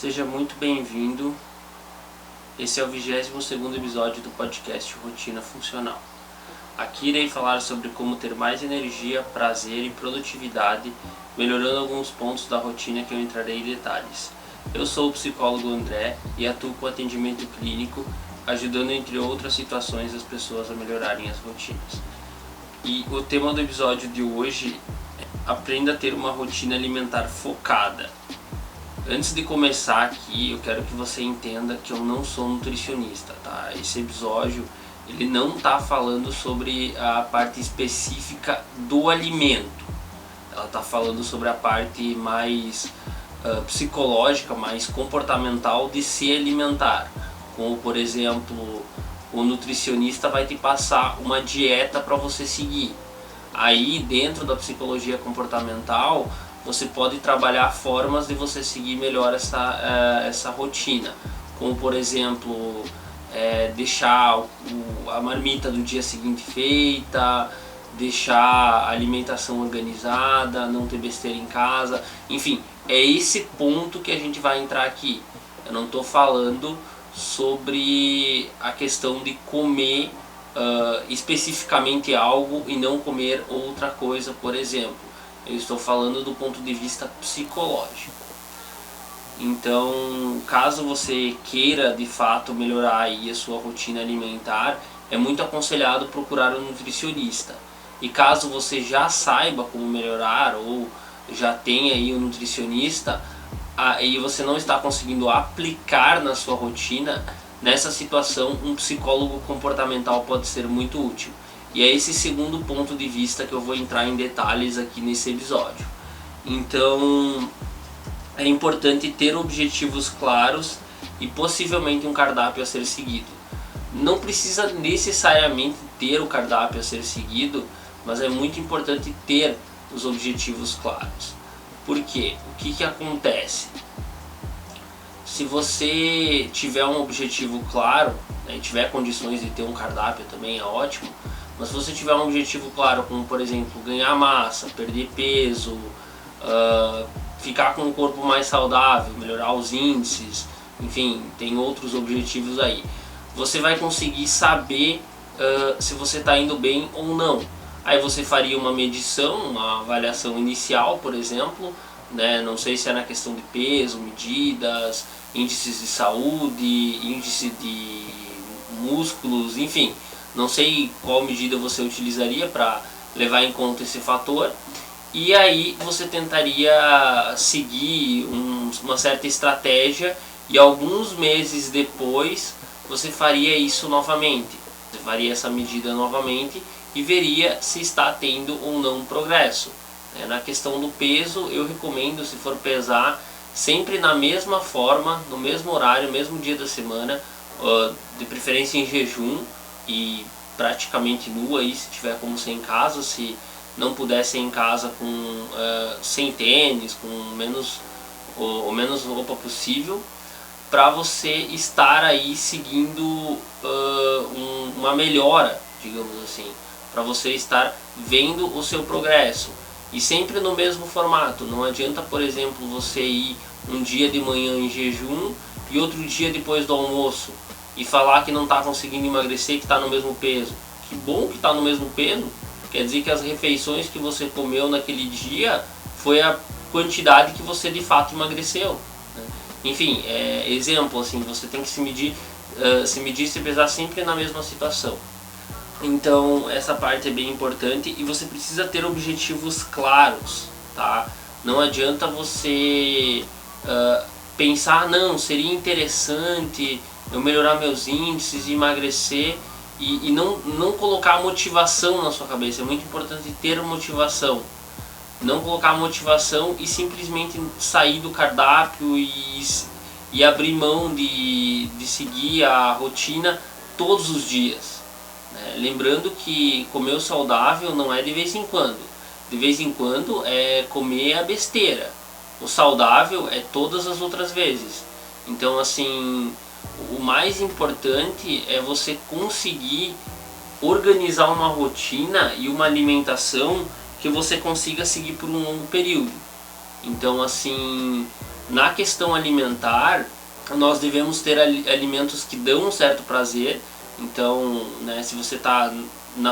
Seja muito bem-vindo. Esse é o 22º episódio do podcast Rotina Funcional. Aqui irei falar sobre como ter mais energia, prazer e produtividade, melhorando alguns pontos da rotina que eu entrarei em detalhes. Eu sou o psicólogo André e atuo com atendimento clínico, ajudando entre outras situações as pessoas a melhorarem as rotinas. E o tema do episódio de hoje é: aprenda a ter uma rotina alimentar focada. Antes de começar aqui, eu quero que você entenda que eu não sou nutricionista, tá? Esse episódio, ele não está falando sobre a parte específica do alimento. Ela está falando sobre a parte mais psicológica, mais comportamental de se alimentar. Como, por exemplo, o nutricionista vai te passar uma dieta para você seguir. Aí, dentro da psicologia comportamental, você pode trabalhar formas de você seguir melhor essa rotina, como por exemplo, deixar a marmita do dia seguinte feita, deixar a alimentação organizada, não ter besteira em casa, enfim, é esse ponto que a gente vai entrar aqui. Eu não estou falando sobre a questão de comer especificamente algo e não comer outra coisa, por exemplo. Eu estou falando do ponto de vista psicológico. Então, caso você queira de fato melhorar aí a sua rotina alimentar, é muito aconselhado procurar um nutricionista. E caso você já saiba como melhorar ou já tenha aí um nutricionista e você não está conseguindo aplicar na sua rotina, nessa situação um psicólogo comportamental pode ser muito útil. E é esse segundo ponto de vista que eu vou entrar em detalhes aqui nesse episódio. Então, é importante ter objetivos claros e possivelmente um cardápio a ser seguido. Não precisa necessariamente ter o cardápio a ser seguido, mas é muito importante ter os objetivos claros. Por quê? O que acontece? Se você tiver um objetivo claro, e tiver condições de ter um cardápio também é ótimo, mas se você tiver um objetivo claro, como por exemplo ganhar massa, perder peso, ficar com um corpo mais saudável, melhorar os índices, enfim, tem outros objetivos aí, você vai conseguir saber se você está indo bem ou não. Aí você faria uma medição, uma avaliação inicial, por exemplo, né? Não sei se é na questão de peso, medidas, índices de saúde, índice de músculos, enfim. Não sei qual medida você utilizaria para levar em conta esse fator. E aí você tentaria seguir uma certa estratégia e alguns meses depois você faria isso novamente. Você faria essa medida novamente e veria se está tendo ou não progresso. Na questão do peso, eu recomendo, se for pesar, sempre na mesma forma, no mesmo horário, mesmo dia da semana, de preferência em jejum e praticamente nu aí, se tiver como ser em casa. Se não puder ser em casa sem tênis, com menos roupa possível, para você estar aí seguindo uma melhora, digamos assim, para você estar vendo o seu progresso. E sempre no mesmo formato. Não adianta, por exemplo, você ir um dia de manhã em jejum e outro dia depois do almoço e falar que não está conseguindo emagrecer, que está no mesmo peso. Que bom que está no mesmo peso, quer dizer que as refeições que você comeu naquele dia foi a quantidade que você de fato emagreceu, né? Enfim, exemplo, assim, você tem que se medir e se pesar sempre na mesma situação. Então essa parte é bem importante e você precisa ter objetivos claros, tá? Não adianta você pensar, não, seria interessante eu melhorar meus índices e emagrecer e não colocar motivação na sua cabeça. É muito importante ter motivação. Não colocar motivação e simplesmente sair do cardápio e abrir mão de seguir a rotina todos os dias. Lembrando que comer saudável não é de vez em quando. De vez em quando é comer a besteira. O saudável é todas as outras vezes. Então, assim, o mais importante é você conseguir organizar uma rotina e uma alimentação que você consiga seguir por um longo período. Então, assim, Na questão alimentar, nós devemos ter alimentos que dão um certo prazer. Então, né, se você está,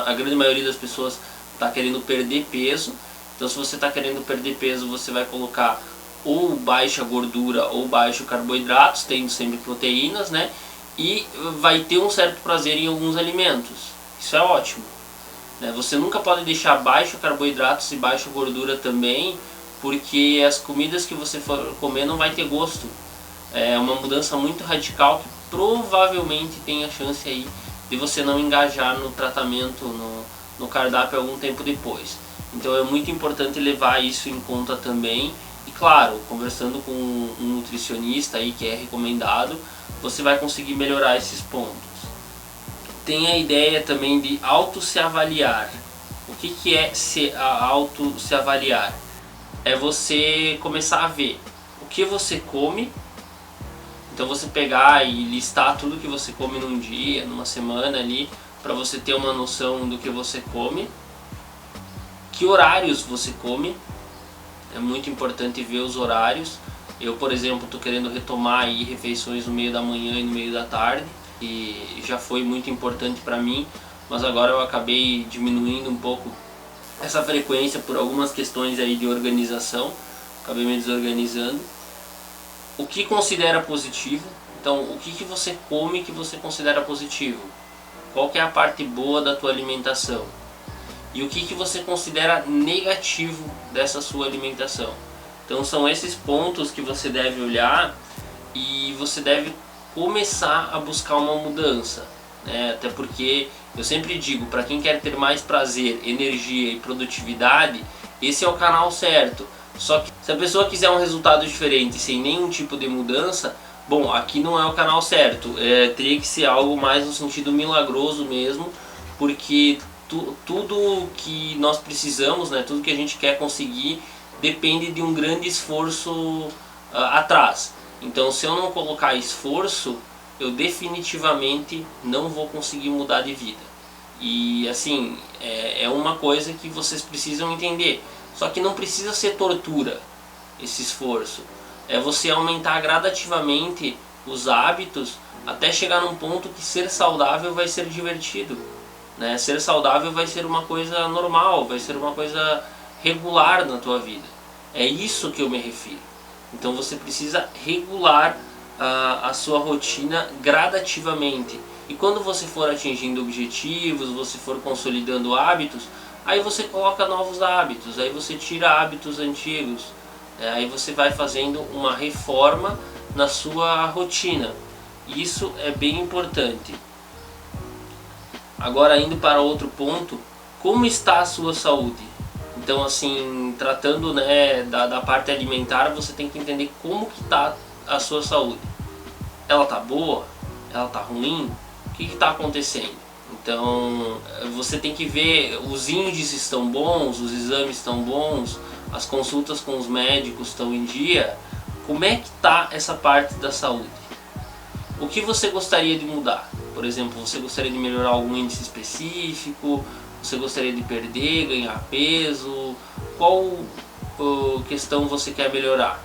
a grande maioria das pessoas está querendo perder peso, então se você está querendo perder peso, você vai colocar ou baixa gordura ou baixo carboidratos, tendo sempre proteínas, né? E vai ter um certo prazer em alguns alimentos. Isso é ótimo, né? Você nunca pode deixar baixo carboidratos e baixa gordura também, porque as comidas que você for comer não vai ter gosto. É uma mudança muito radical que provavelmente tem a chance aí de você não engajar no tratamento, no cardápio algum tempo depois. Então é muito importante levar isso em conta também. E claro, conversando com um nutricionista aí que é recomendado, você vai conseguir melhorar esses pontos. Tem a ideia também de auto-se avaliar. O que é auto-se avaliar? É você começar a ver o que você come. Então você pegar e listar tudo que você come num dia, numa semana ali, para você ter uma noção do que você come. Que horários você come. É muito importante ver os horários. Eu, por exemplo, estou querendo retomar aí refeições no meio da manhã e no meio da tarde, e já foi muito importante para mim, mas agora eu acabei diminuindo um pouco essa frequência por algumas questões aí de organização, acabei me desorganizando. O que considera positivo? Então, o que você come que você considera positivo? Qual que é a parte boa da tua alimentação? E o que você considera negativo dessa sua alimentação? Então são esses pontos que você deve olhar e você deve começar a buscar uma mudança, né? Até porque eu sempre digo, para quem quer ter mais prazer, energia e produtividade, esse é o canal certo. Só que se a pessoa quiser um resultado diferente sem nenhum tipo de mudança, bom, aqui não é o canal certo. Teria que ser algo mais no sentido milagroso mesmo, porque tudo que nós precisamos, né, tudo que a gente quer conseguir, depende de um grande esforço atrás. Então, se eu não colocar esforço, eu definitivamente não vou conseguir mudar de vida. E assim, é uma coisa que vocês precisam entender. Só que não precisa ser tortura esse esforço. É você aumentar gradativamente os hábitos até chegar num ponto que ser saudável vai ser divertido, né? Ser saudável vai ser uma coisa normal, vai ser uma coisa regular na tua vida. É isso que eu me refiro. Então você precisa regular a sua rotina gradativamente. E quando você for atingindo objetivos, você for consolidando hábitos, aí você coloca novos hábitos, aí você tira hábitos antigos, aí você vai fazendo uma reforma na sua rotina. Isso é bem importante. Agora, indo para outro ponto, como está a sua saúde? Então, assim, tratando, né, da parte alimentar, você tem que entender como que está a sua saúde. Ela está boa? Ela está ruim? O que está acontecendo? Então, você tem que ver, os índices estão bons, os exames estão bons, as consultas com os médicos estão em dia. Como é que está essa parte da saúde? O que você gostaria de mudar? Por exemplo, você gostaria de melhorar algum índice específico? Você gostaria de perder, ganhar peso? Qual questão você quer melhorar?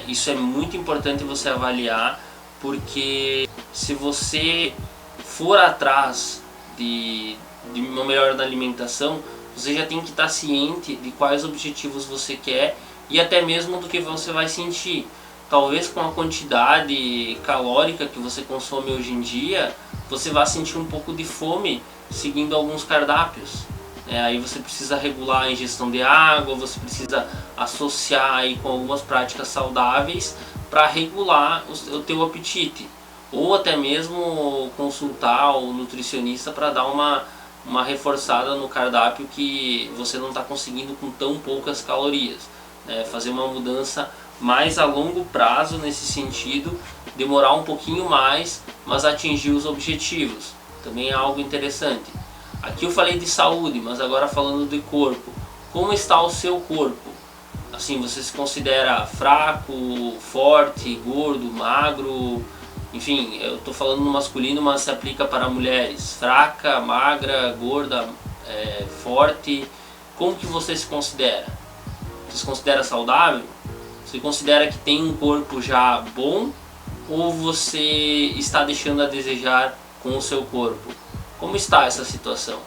Isso é muito importante você avaliar, porque se você for atrás de uma melhora na alimentação, você já tem que estar ciente de quais objetivos você quer e até mesmo do que você vai sentir. Talvez com a quantidade calórica que você consome hoje em dia, você vai sentir um pouco de fome seguindo alguns cardápios. Aí você precisa regular a ingestão de água, você precisa associar aí com algumas práticas saudáveis para regular o teu apetite. Ou até mesmo consultar o nutricionista para dar uma reforçada no cardápio que você não está conseguindo com tão poucas calorias. Fazer uma mudança mais a longo prazo nesse sentido, demorar um pouquinho mais, mas atingir os objetivos. Também é algo interessante. Aqui eu falei de saúde, mas agora falando de corpo. Como está o seu corpo? Assim, você se considera fraco, forte, gordo, magro? Enfim, eu estou falando no masculino, mas se aplica para mulheres. Fraca, magra, gorda, forte. Como que você se considera? Você se considera saudável? Você considera que tem um corpo já bom ou você está deixando a desejar com o seu corpo? Como está essa situação?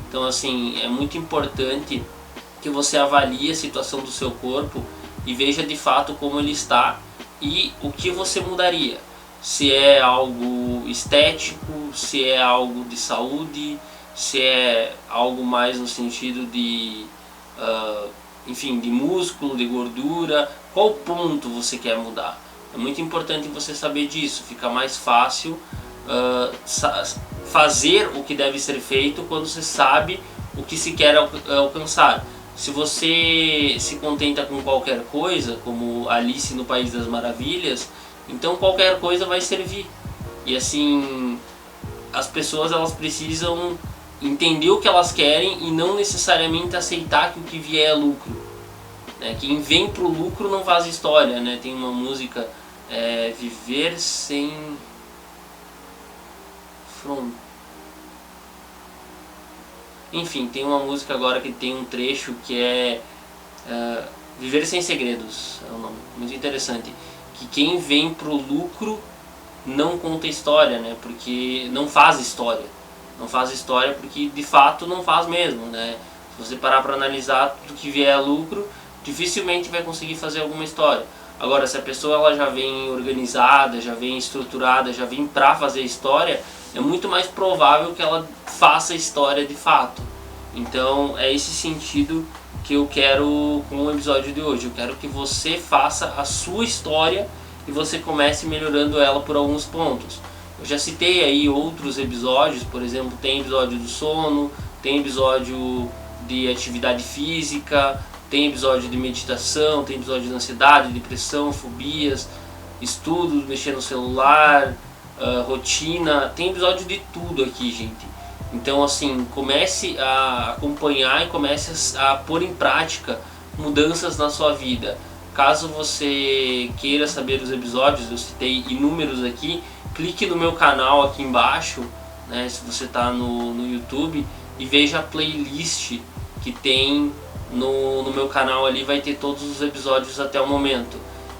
Então assim, é muito importante que você avalie a situação do seu corpo e veja de fato como ele está e o que você mudaria. Se é algo estético, se é algo de saúde, se é algo mais no sentido de, enfim, de músculo, de gordura, qual ponto você quer mudar. É muito importante você saber disso, fica mais fácil fazer o que deve ser feito quando você sabe o que se quer alcançar. Se você se contenta com qualquer coisa, como Alice no País das Maravilhas, então qualquer coisa vai servir. E assim, as pessoas elas precisam entender o que elas querem e não necessariamente aceitar que o que vier é lucro. Quem vem pro lucro não faz história, né? Tem uma música, Viver Sem Enfim, tem uma música agora que tem um trecho que é Viver Sem Segredos, é o nome, muito interessante. Que quem vem pro lucro não conta história, né? Porque não faz história. Não faz história porque de fato não faz mesmo, né? Se você parar para analisar tudo que vier a lucro, dificilmente vai conseguir fazer alguma história. Agora, se a pessoa ela já vem organizada, já vem estruturada, já vem para fazer história, é muito mais provável que ela faça história de fato. Então é esse sentido que eu quero com o episódio de hoje. Eu quero que você faça a sua história e você comece melhorando ela por alguns pontos. Eu já citei aí outros episódios, por exemplo, tem episódio do sono, tem episódio de atividade física, tem episódio de meditação, tem episódio de ansiedade, depressão, fobias, estudos, mexer no celular, rotina, tem episódio de tudo aqui, gente. Então assim, comece a acompanhar e comece a pôr em prática mudanças na sua vida. Caso você queira saber os episódios, eu citei inúmeros aqui, clique no meu canal aqui embaixo, né, se você está no YouTube, e veja a playlist que tem no meu canal ali, vai ter todos os episódios até o momento.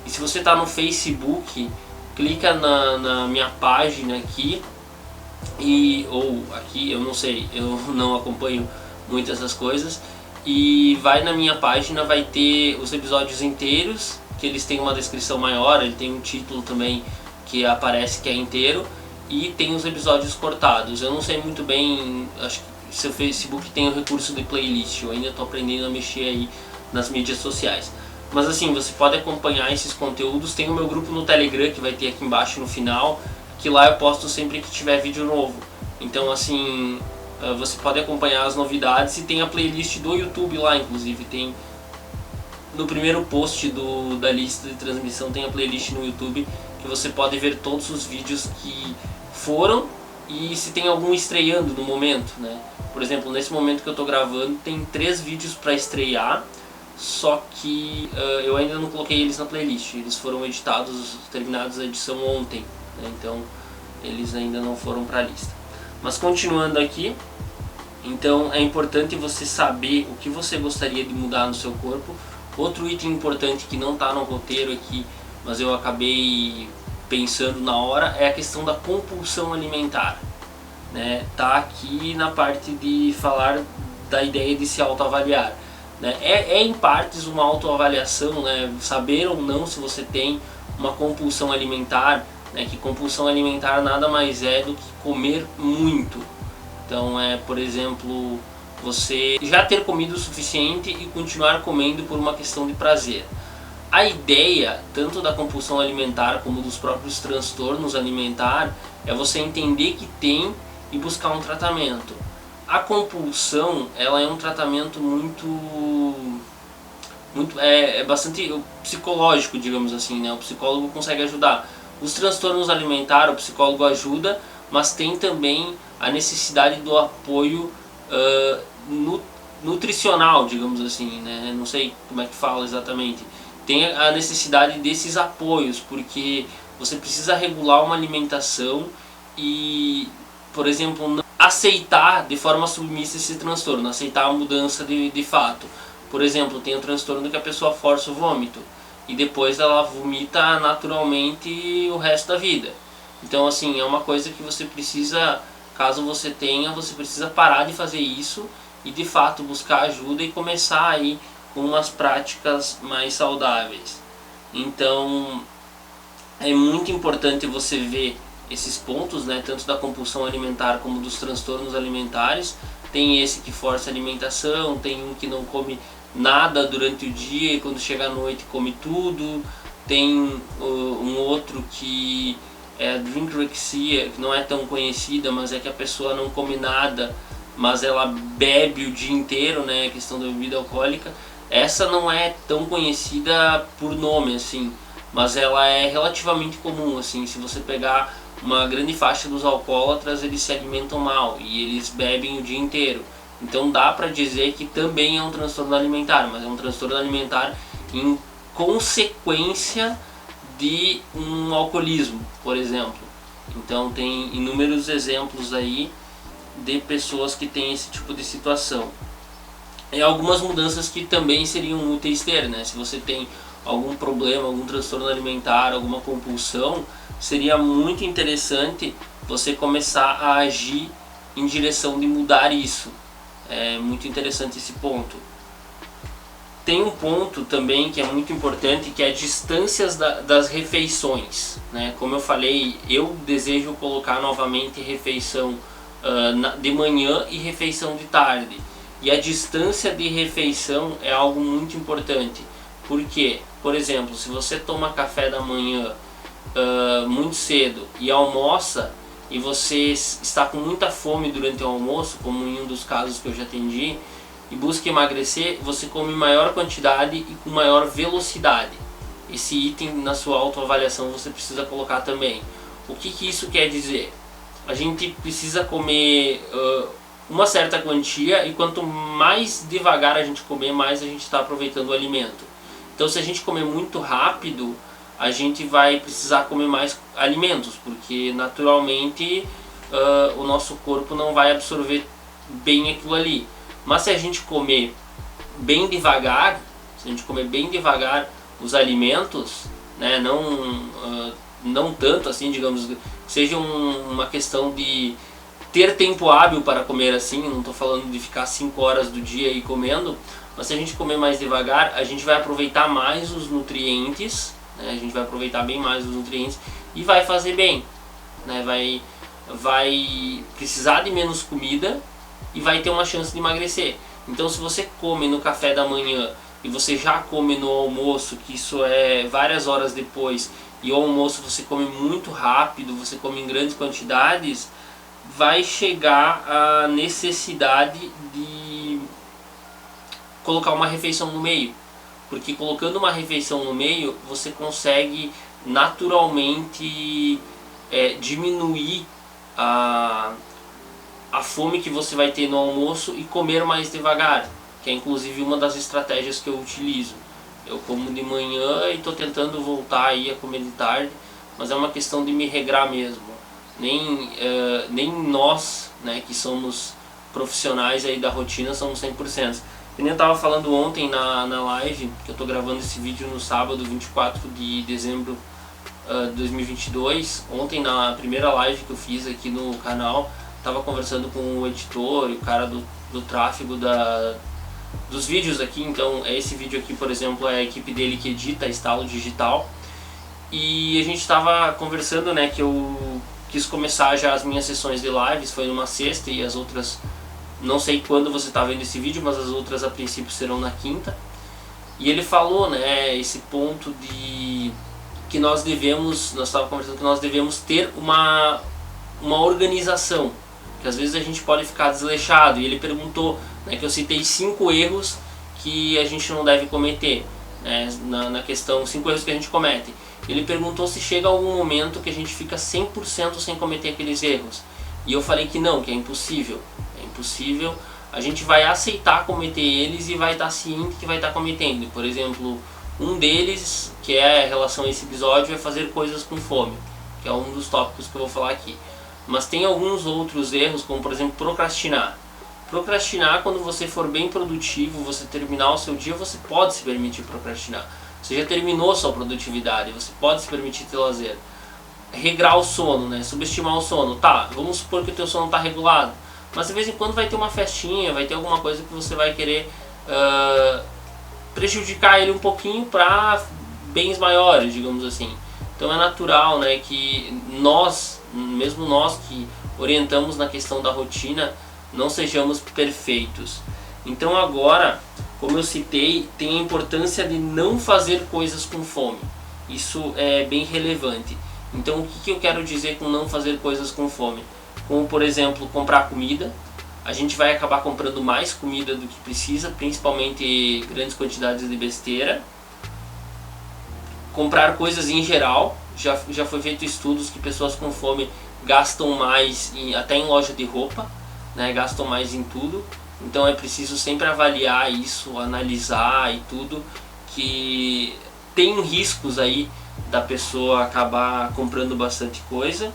E se você está no Facebook, clica na minha página aqui, ou aqui, eu não sei, eu não acompanho muito essas coisas, e vai na minha página, vai ter os episódios inteiros, que eles têm uma descrição maior, ele tem um título também que aparece que é inteiro, e tem os episódios cortados. Eu não sei muito bem, acho que seu Facebook tem o recurso de playlist, eu ainda estou aprendendo a mexer aí nas mídias sociais. Mas assim, você pode acompanhar esses conteúdos, tem o meu grupo no Telegram que vai ter aqui embaixo no final, que lá eu posto sempre que tiver vídeo novo. Então assim, você pode acompanhar as novidades e tem a playlist do YouTube lá, inclusive tem no primeiro post da lista de transmissão, tem a playlist no YouTube que você pode ver todos os vídeos que foram e se tem algum estreando no momento, né? Por exemplo, nesse momento que eu estou gravando tem 3 vídeos para estrear, só que eu ainda não coloquei eles na playlist, eles foram editados, terminados a edição ontem, né? Então eles ainda não foram para a lista. Mas continuando aqui, então é importante você saber o que você gostaria de mudar no seu corpo. Outro item importante que não está no roteiro aqui, mas eu acabei pensando na hora, é a questão da compulsão alimentar, né? Tá aqui na parte de falar da ideia de se autoavaliar, né? É em partes uma autoavaliação, né? Saber ou não se você tem uma compulsão alimentar, né? Que compulsão alimentar nada mais é do que comer muito. Então por exemplo, você já ter comido o suficiente e continuar comendo por uma questão de prazer. A ideia, tanto da compulsão alimentar como dos próprios transtornos alimentares, é você entender que tem e buscar um tratamento. A compulsão, ela é um tratamento bastante psicológico, digamos assim, né? O psicólogo consegue ajudar. Os transtornos alimentares, o psicólogo ajuda, mas tem também a necessidade do apoio nutricional, digamos assim, né? Não sei como é que fala exatamente. Tem a necessidade desses apoios, porque você precisa regular uma alimentação e, por exemplo, não aceitar de forma submissa esse transtorno, aceitar a mudança de fato. Por exemplo, tem o transtorno que a pessoa força o vômito. e depois ela vomita naturalmente o resto da vida. Então assim, é uma coisa que você precisa, caso você tenha, você precisa parar de fazer isso e de fato buscar ajuda e começar aí com umas práticas mais saudáveis. Então é muito importante você ver esses pontos, né, tanto da compulsão alimentar como dos transtornos alimentares. Tem esse que força a alimentação, tem um que não come nada durante o dia e quando chega à noite come tudo. Tem um outro que é a drinkrexia, que não é tão conhecida, mas é que a pessoa não come nada, mas ela bebe o dia inteiro, né, a questão da bebida alcoólica. Essa não é tão conhecida por nome, assim, mas ela é relativamente comum, assim. Se você pegar uma grande faixa dos alcoólatras, eles se alimentam mal e eles bebem o dia inteiro. Então dá para dizer que também é um transtorno alimentar, mas é um transtorno alimentar em consequência de um alcoolismo, por exemplo. Então tem inúmeros exemplos aí de pessoas que têm esse tipo de situação. E algumas mudanças que também seriam úteis ter, né? Se você tem algum problema, algum transtorno alimentar, alguma compulsão, seria muito interessante você começar a agir em direção de mudar isso. É muito interessante esse ponto. Tem um ponto também que é muito importante, que é distâncias das refeições, né? Como eu falei, eu desejo colocar novamente refeição de manhã e refeição de tarde. E a distância de refeição é algo muito importante. Porque, por exemplo, se você toma café da manhã muito cedo e almoça e você está com muita fome durante o almoço, como em um dos casos que eu já atendi, e busca emagrecer, você come em maior quantidade e com maior velocidade. Esse item na sua autoavaliação você precisa colocar também. O que isso quer dizer? A gente precisa comer uma certa quantia e quanto mais devagar a gente comer, mais a gente está aproveitando o alimento. Então se a gente comer muito rápido, a gente vai precisar comer mais alimentos, porque naturalmente o nosso corpo não vai absorver bem aquilo ali. Mas se a gente comer bem devagar, os alimentos, né, não tanto assim, digamos, seja uma questão de ter tempo hábil para comer assim, não estou falando de ficar 5 horas do dia aí comendo, mas se a gente comer mais devagar, a gente vai aproveitar mais os nutrientes, né, a gente vai aproveitar bem mais os nutrientes e vai fazer bem, né, vai precisar de menos comida e vai ter uma chance de emagrecer. Então se você come no café da manhã e você já come no almoço, que isso é várias horas depois, e o almoço você come muito rápido, você come em grandes quantidades, vai chegar a necessidade de colocar uma refeição no meio. Porque colocando uma refeição no meio, você consegue naturalmente diminuir a fome que você vai ter no almoço e comer mais devagar, que é inclusive uma das estratégias que eu utilizo. Eu como de manhã e estou tentando voltar aí a comer de tarde, mas é uma questão de me regrar mesmo. Nem nós, né, que somos profissionais aí da rotina, somos 100%. Eu nem estava falando ontem na live, que eu estou gravando esse vídeo no sábado, 24 de dezembro de 2022. Ontem, na primeira live que eu fiz aqui no canal, estava conversando com o editor e o cara do tráfego dos vídeos aqui. Então esse vídeo aqui, por exemplo, é a equipe dele que edita Estalo Digital. E a gente estava conversando, né, que eu quis começar já as minhas sessões de lives, foi numa sexta e as outras, não sei quando você está vendo esse vídeo, mas as outras a princípio serão na quinta. E ele falou, né, esse ponto de que nós estávamos conversando que nós devemos ter uma organização, que às vezes a gente pode ficar desleixado. E ele perguntou, né, que eu citei 5 erros que a gente não deve cometer, né, na questão 5 erros que a gente comete. Ele perguntou se chega algum momento que a gente fica 100% sem cometer aqueles erros. E eu falei que não, que é impossível. É impossível. A gente vai aceitar cometer eles e vai estar ciente que vai estar cometendo. Por exemplo, um deles, que é em relação a esse episódio, é fazer coisas com fome, que é um dos tópicos que eu vou falar aqui. Mas tem alguns outros erros, como por exemplo procrastinar. Procrastinar, quando você for bem produtivo, você terminar o seu dia, você pode se permitir procrastinar. Você já terminou sua produtividade, você pode se permitir ter lazer. Regrar o sono, né? Subestimar o sono. Tá, vamos supor que o teu sono está regulado, mas de vez em quando vai ter uma festinha, vai ter alguma coisa que você vai querer prejudicar ele um pouquinho para bens maiores, digamos assim. Então é natural, né, que nós, mesmo nós que orientamos na questão da rotina, não sejamos perfeitos. Então agora, como eu citei, tem a importância de não fazer coisas com fome. Isso é bem relevante. Então o que eu quero dizer com não fazer coisas com fome? Como, por exemplo, comprar comida. A gente vai acabar comprando mais comida do que precisa, principalmente grandes quantidades de besteira. Comprar coisas em geral. Já foi feito estudos que pessoas com fome gastam mais até em loja de roupa, né? Gastam mais em tudo. Então é preciso sempre avaliar isso, analisar e tudo, que tem riscos aí da pessoa acabar comprando bastante coisa.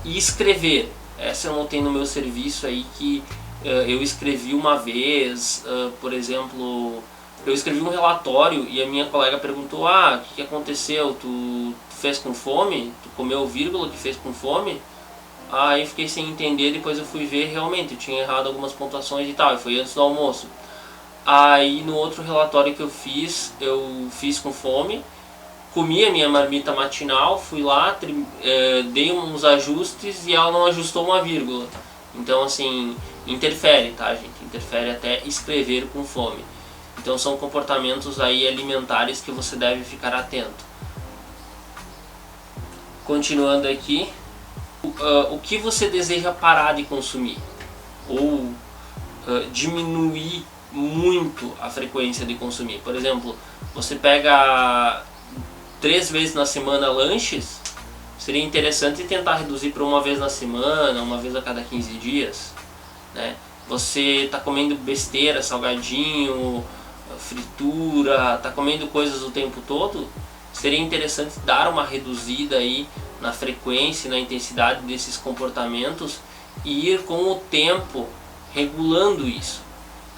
E escrever. Essa eu notei no meu serviço aí, que eu escrevi uma vez, por exemplo, eu escrevi um relatório e a minha colega perguntou: o que aconteceu? Tu fez com fome? Tu comeu vírgula que fez com fome? Aí fiquei sem entender, depois eu fui ver, realmente eu tinha errado algumas pontuações e tal, e foi antes do almoço. Aí no outro relatório que eu fiz com fome, comi a minha marmita matinal, fui lá, dei uns ajustes e ela não ajustou uma vírgula. Então assim, interfere, tá, gente? Interfere até escrever com fome. Então são comportamentos aí alimentares que você deve ficar atento. Continuando aqui, o que você deseja parar de consumir? Ou diminuir muito a frequência de consumir. Por exemplo, você pega 3 vezes na semana lanches, seria interessante tentar reduzir para uma vez na semana, uma vez a cada 15 dias, né? Você está comendo besteira, salgadinho, fritura, está comendo coisas o tempo todo, seria interessante dar uma reduzida aí na frequência e na intensidade desses comportamentos e ir com o tempo regulando isso.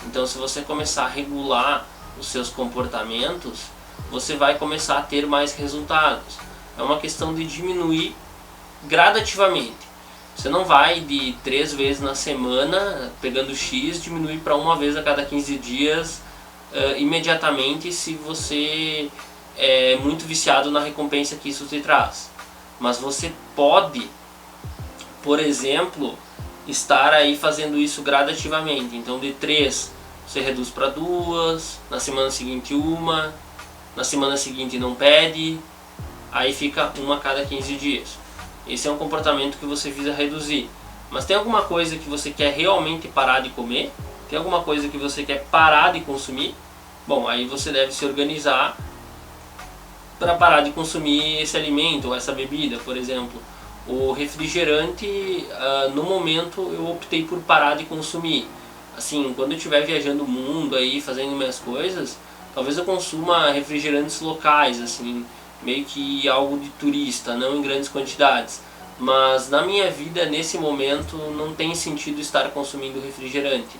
Então se você começar a regular os seus comportamentos, você vai começar a ter mais resultados. É uma questão de diminuir gradativamente. Você não vai de 3 vezes na semana, pegando X, diminuir para uma vez a cada 15 dias imediatamente, se você é muito viciado na recompensa que isso te traz. Mas você pode, por exemplo, estar aí fazendo isso gradativamente. Então de 3 você reduz para 2, na semana seguinte 1, na semana seguinte não pede, aí fica 1 a cada 15 dias. Esse é um comportamento que você visa reduzir. Mas tem alguma coisa que você quer realmente parar de comer? Tem alguma coisa que você quer parar de consumir? Bom, aí você deve se organizar para parar de consumir esse alimento ou essa bebida. Por exemplo, o refrigerante, no momento eu optei por parar de consumir. Assim, quando eu estiver viajando o mundo aí, fazendo minhas coisas, talvez eu consuma refrigerantes locais, assim, meio que algo de turista, não em grandes quantidades. Mas na minha vida, nesse momento, não tem sentido estar consumindo refrigerante.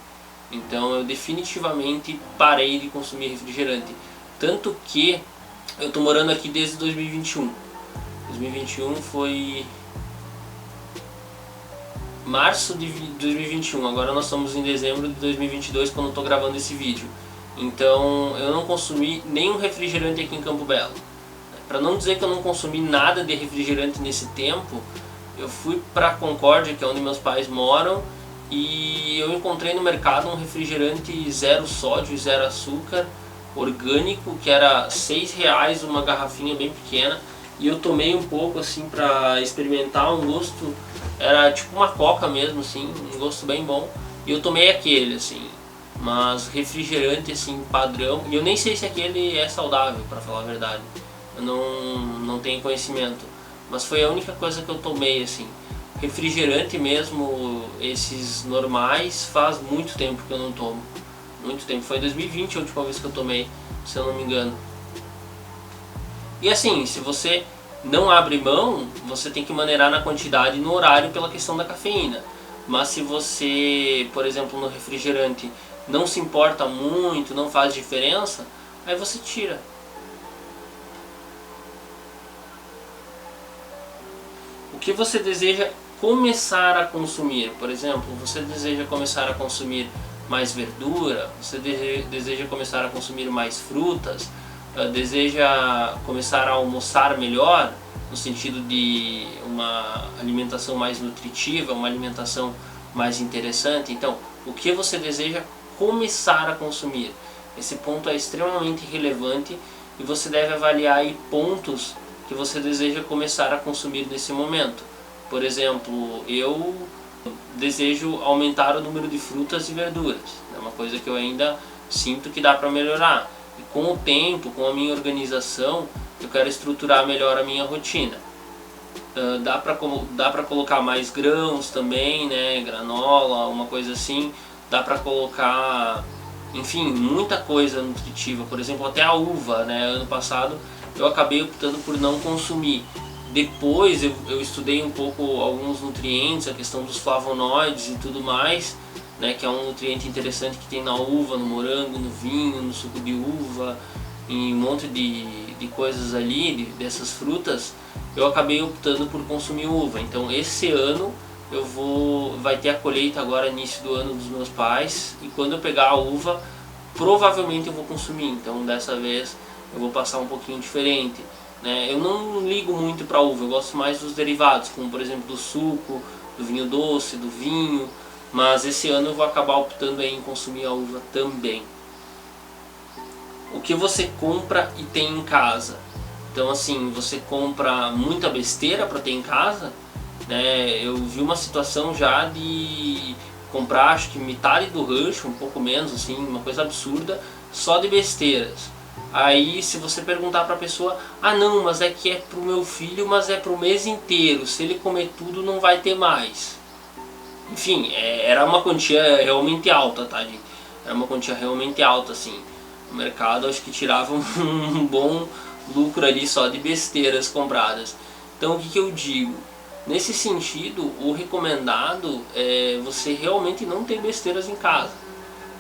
Então eu definitivamente parei de consumir refrigerante. Tanto que eu tô morando aqui desde 2021. 2021 foi março de 2021, agora nós estamos em dezembro de 2022 quando eu tô gravando esse vídeo. Então eu não consumi nenhum refrigerante aqui em Campo Belo. Para não dizer que eu não consumi nada de refrigerante nesse tempo, eu fui para Concórdia, que é onde meus pais moram, e eu encontrei no mercado um refrigerante zero sódio e zero açúcar, orgânico, que era R$6, uma garrafinha bem pequena, e eu tomei um pouco assim para experimentar um gosto, era tipo uma coca mesmo, assim, um gosto bem bom, e eu tomei aquele, assim. Mas refrigerante assim padrão, e eu nem sei se aquele é saudável, para falar a verdade, eu não tenho conhecimento, mas foi a única coisa que eu tomei assim. Refrigerante mesmo, esses normais, faz muito tempo que eu não tomo, muito tempo, foi em 2020 a última vez que eu tomei, se eu não me engano. E assim, se você não abre mão, você tem que maneirar na quantidade e no horário pela questão da cafeína. Mas se você, por exemplo, no refrigerante não se importa muito, não faz diferença, aí você tira. O que você deseja começar a consumir? Por exemplo, você deseja começar a consumir mais verdura? Você deseja começar a consumir mais frutas? Deseja começar a almoçar melhor, no sentido de uma alimentação mais nutritiva, uma alimentação mais interessante? Então, o que você deseja começar a consumir? Esse ponto é extremamente relevante e você deve avaliar aí pontos que você deseja começar a consumir nesse momento. Por exemplo, eu desejo aumentar o número de frutas e verduras. É uma coisa que eu ainda sinto que dá para melhorar. E com o tempo, com a minha organização, eu quero estruturar melhor a minha rotina. Dá para colocar mais grãos também, né? Granola, uma coisa assim. Dá para colocar, enfim, muita coisa nutritiva. Por exemplo, até a uva, né? Ano passado eu acabei optando por não consumir. Depois eu estudei um pouco alguns nutrientes, a questão dos flavonoides e tudo mais, né, que é um nutriente interessante que tem na uva, no morango, no vinho, no suco de uva, em um monte de coisas ali, dessas frutas. Eu acabei optando por consumir uva. Então esse ano vai ter a colheita agora, início do ano, dos meus pais, e quando eu pegar a uva, provavelmente eu vou consumir. Então dessa vez eu vou passar um pouquinho diferente, né? Eu não ligo muito para uva, eu gosto mais dos derivados, como por exemplo do suco, do vinho doce, do vinho, mas esse ano eu vou acabar optando em consumir a uva também. O que você compra e tem em casa? Então assim, você compra muita besteira para ter em casa, né? Eu vi uma situação já de comprar, acho que metade do rancho, um pouco menos, assim, uma coisa absurda, só de besteiras. Aí se você perguntar para a pessoa, ah não, mas é que é pro meu filho, mas é pro mês inteiro, se ele comer tudo não vai ter mais. Enfim, era uma quantia realmente alta, tá, gente? Era uma quantia realmente alta, assim. O mercado acho que tirava um bom lucro ali só de besteiras compradas. Então o que eu digo? Nesse sentido, o recomendado é você realmente não ter besteiras em casa.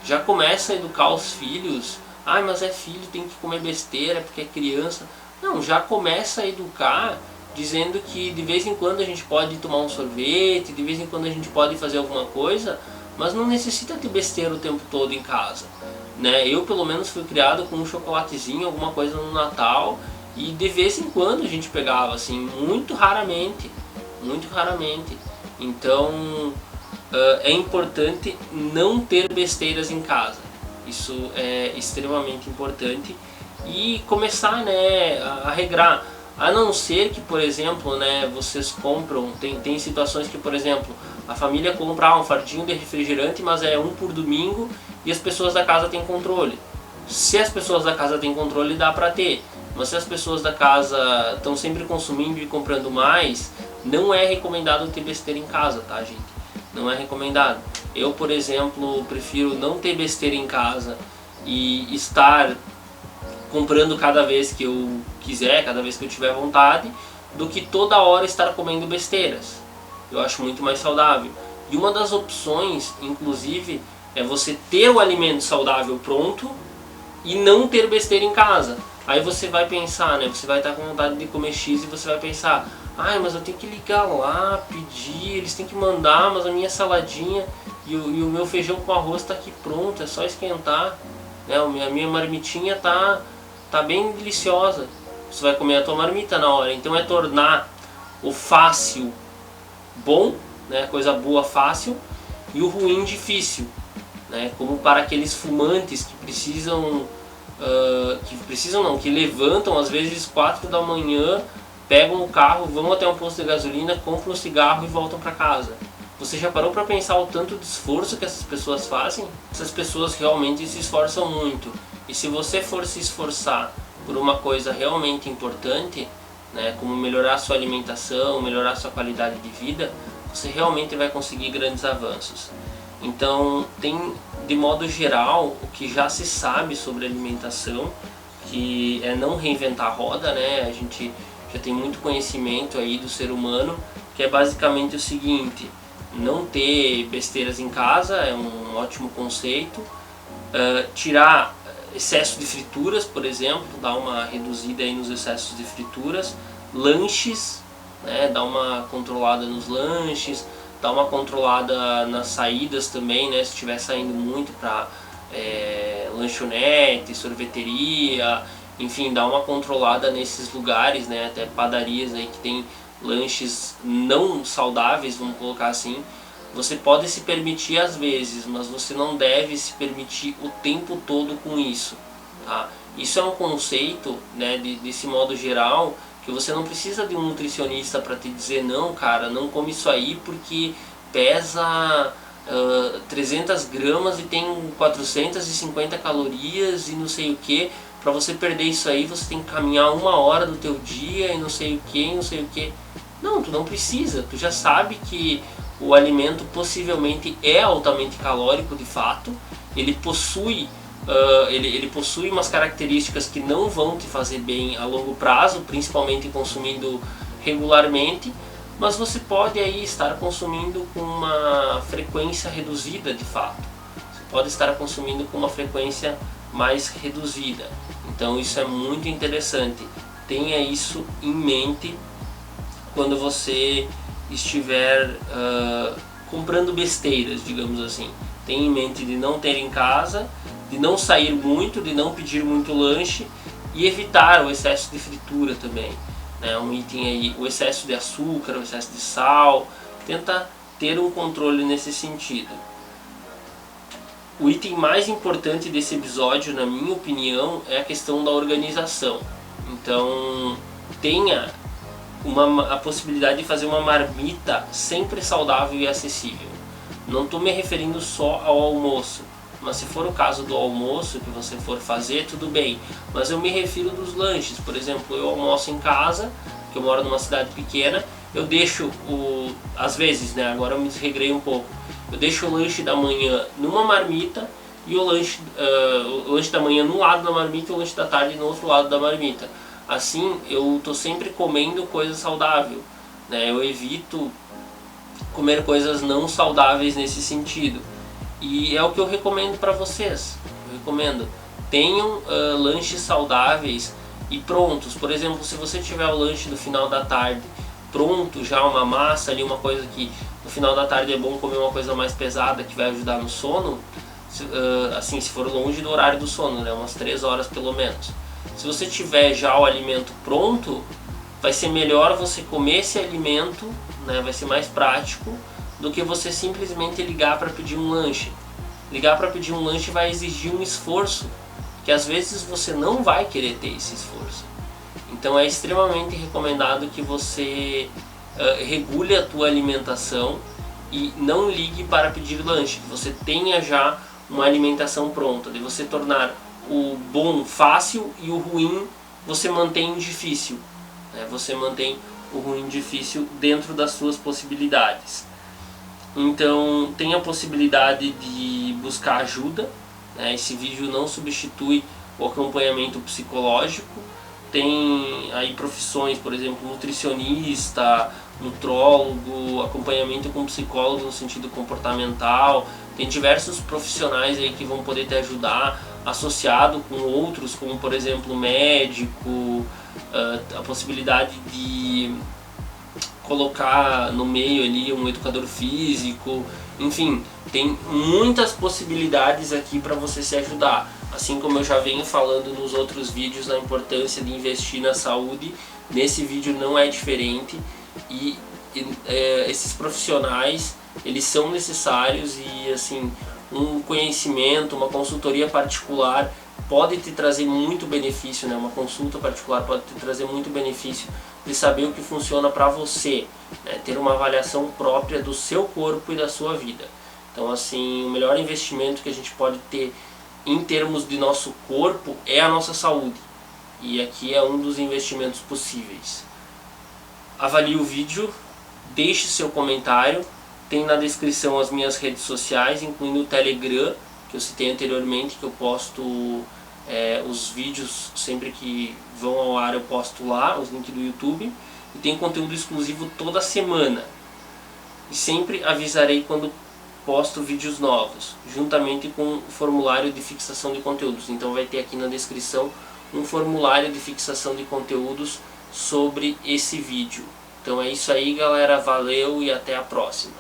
Já começa a educar os filhos. Ah, mas é filho, tem que comer besteira porque é criança. Não, já começa a educar dizendo que de vez em quando a gente pode tomar um sorvete, de vez em quando a gente pode fazer alguma coisa, mas não necessita ter besteira o tempo todo em casa, né? Eu pelo menos fui criado com um chocolatezinho, alguma coisa no Natal, e de vez em quando a gente pegava, assim, muito raramente, muito raramente. Então é importante não ter besteiras em casa. Isso é extremamente importante e começar, né, a regrar. A não ser que, por exemplo, né, vocês compram, tem situações que, por exemplo, a família compra um fardinho de refrigerante, mas é um por domingo e as pessoas da casa têm controle. Se as pessoas da casa têm controle, dá pra ter. Mas se as pessoas da casa estão sempre consumindo e comprando mais, não é recomendado ter besteira em casa, tá, gente? Não é recomendado. Eu, por exemplo, prefiro não ter besteira em casa e estar comprando cada vez que eu quiser, cada vez que eu tiver vontade, do que toda hora estar comendo besteiras. Eu acho muito mais saudável. E uma das opções, inclusive, é você ter o alimento saudável pronto e não ter besteira em casa. Aí você vai pensar, né? Você vai estar com vontade de comer X e você vai pensar, ai, mas eu tenho que ligar lá, pedir, eles têm que mandar, mas a minha saladinha e o meu feijão com arroz está aqui pronto, é só esquentar, né? A minha marmitinha tá bem deliciosa. Você vai comer a tua marmita na hora. Então é tornar o fácil bom, né? Coisa boa fácil, e o ruim difícil, né? Como para aqueles fumantes que que levantam às vezes 4 da manhã, pegam o carro, vão até um posto de gasolina, compram um cigarro e voltam para casa. Você já parou para pensar o tanto de esforço que essas pessoas fazem? Essas pessoas realmente se esforçam muito. E se você for se esforçar por uma coisa realmente importante, né, como melhorar a sua alimentação, melhorar a sua qualidade de vida, você realmente vai conseguir grandes avanços. Então, tem, de modo geral, o que já se sabe sobre alimentação, que é não reinventar a roda, né? A gente já tem muito conhecimento aí do ser humano, que é basicamente o seguinte: não ter besteiras em casa é um ótimo conceito, tirar excesso de frituras, por exemplo, dar uma reduzida aí nos excessos de frituras, lanches, né? Dá uma controlada nos lanches, dá uma controlada nas saídas também, né? Se estiver saindo muito para lanchonete, sorveteria, enfim, dá uma controlada nesses lugares, né? Até padarias aí que tem lanches não saudáveis, vamos colocar assim. Você pode se permitir às vezes, mas você não deve se permitir o tempo todo com isso, tá? Isso é um conceito, né, desse modo geral, que você não precisa de um nutricionista para te dizer não, cara, não come isso aí porque pesa 300 gramas e tem 450 calorias e não sei o que. Para você perder isso aí você tem que caminhar 1 hora do teu dia e não sei o que, não sei o que. Não, tu não precisa, tu já sabe que o alimento possivelmente é altamente calórico de fato, ele possui umas características que não vão te fazer bem a longo prazo, principalmente consumindo regularmente, mas você pode aí estar consumindo com uma frequência reduzida de fato. Você pode estar consumindo com uma frequência mais reduzida. Então isso é muito interessante. Tenha isso em mente quando você estiver comprando besteiras, digamos assim. Tenha em mente de não ter em casa, de não sair muito, de não pedir muito lanche e evitar o excesso de fritura também, né? Um item aí, o excesso de açúcar, o excesso de sal, tenta ter um controle nesse sentido. O item mais importante desse episódio, na minha opinião, é a questão da organização. Então, tenha a possibilidade de fazer uma marmita sempre saudável e acessível. Não estou me referindo só ao almoço, mas se for o caso do almoço que você for fazer, tudo bem. Mas eu me refiro dos lanches. Por exemplo, eu almoço em casa, que eu moro numa cidade pequena, eu deixo às vezes, né, agora eu me desregrei um pouco, eu deixo o lanche da manhã numa marmita e o lanche da manhã num lado da marmita e o lanche da tarde no outro lado da marmita. Assim eu estou sempre comendo coisa saudável, né? Eu evito comer coisas não saudáveis nesse sentido. E é o que eu recomendo para vocês. Eu recomendo, tenham lanches saudáveis e prontos. Por exemplo, se você tiver o lanche do final da tarde pronto, já uma massa ali, uma coisa que no final da tarde é bom comer uma coisa mais pesada que vai ajudar no sono, assim, se for longe do horário do sono, né, umas 3 horas pelo menos. Se você tiver já o alimento pronto, vai ser melhor você comer esse alimento, né, vai ser mais prático do que você simplesmente ligar para pedir um lanche. Ligar para pedir um lanche vai exigir um esforço, que às vezes você não vai querer ter esse esforço. Então é extremamente recomendado que você regule a tua alimentação e não ligue para pedir lanche, que você tenha já uma alimentação pronta, de você tornar o bom fácil e o ruim você mantém difícil, né? Você mantém o ruim difícil dentro das suas possibilidades. Então tem a possibilidade de buscar ajuda, né? Esse vídeo não substitui o acompanhamento psicológico. Tem aí profissões, por exemplo, nutricionista, nutrólogo, acompanhamento com psicólogo no sentido comportamental. Tem diversos profissionais aí que vão poder te ajudar, associado com outros, como por exemplo médico, a possibilidade de colocar no meio ali um educador físico, enfim, tem muitas possibilidades aqui para você se ajudar. Assim como eu já venho falando nos outros vídeos na importância de investir na saúde, nesse vídeo não é diferente e esses profissionais, eles são necessários e assim, um conhecimento, uma consultoria particular pode te trazer muito benefício, né? Uma consulta particular pode te trazer muito benefício de saber o que funciona para você, né? Ter uma avaliação própria do seu corpo e da sua vida. Então assim, o melhor investimento que a gente pode ter em termos de nosso corpo é a nossa saúde. E aqui é um dos investimentos possíveis. Avalie o vídeo, deixe seu comentário, tem na descrição as minhas redes sociais, incluindo o Telegram, que eu citei anteriormente, que eu posto os vídeos sempre que vão ao ar, eu posto lá, os links do YouTube, e tem conteúdo exclusivo toda semana. E sempre avisarei quando posto vídeos novos, juntamente com o formulário de fixação de conteúdos. Então vai ter aqui na descrição um formulário de fixação de conteúdos sobre esse vídeo. Então é isso aí, galera. Valeu e até a próxima.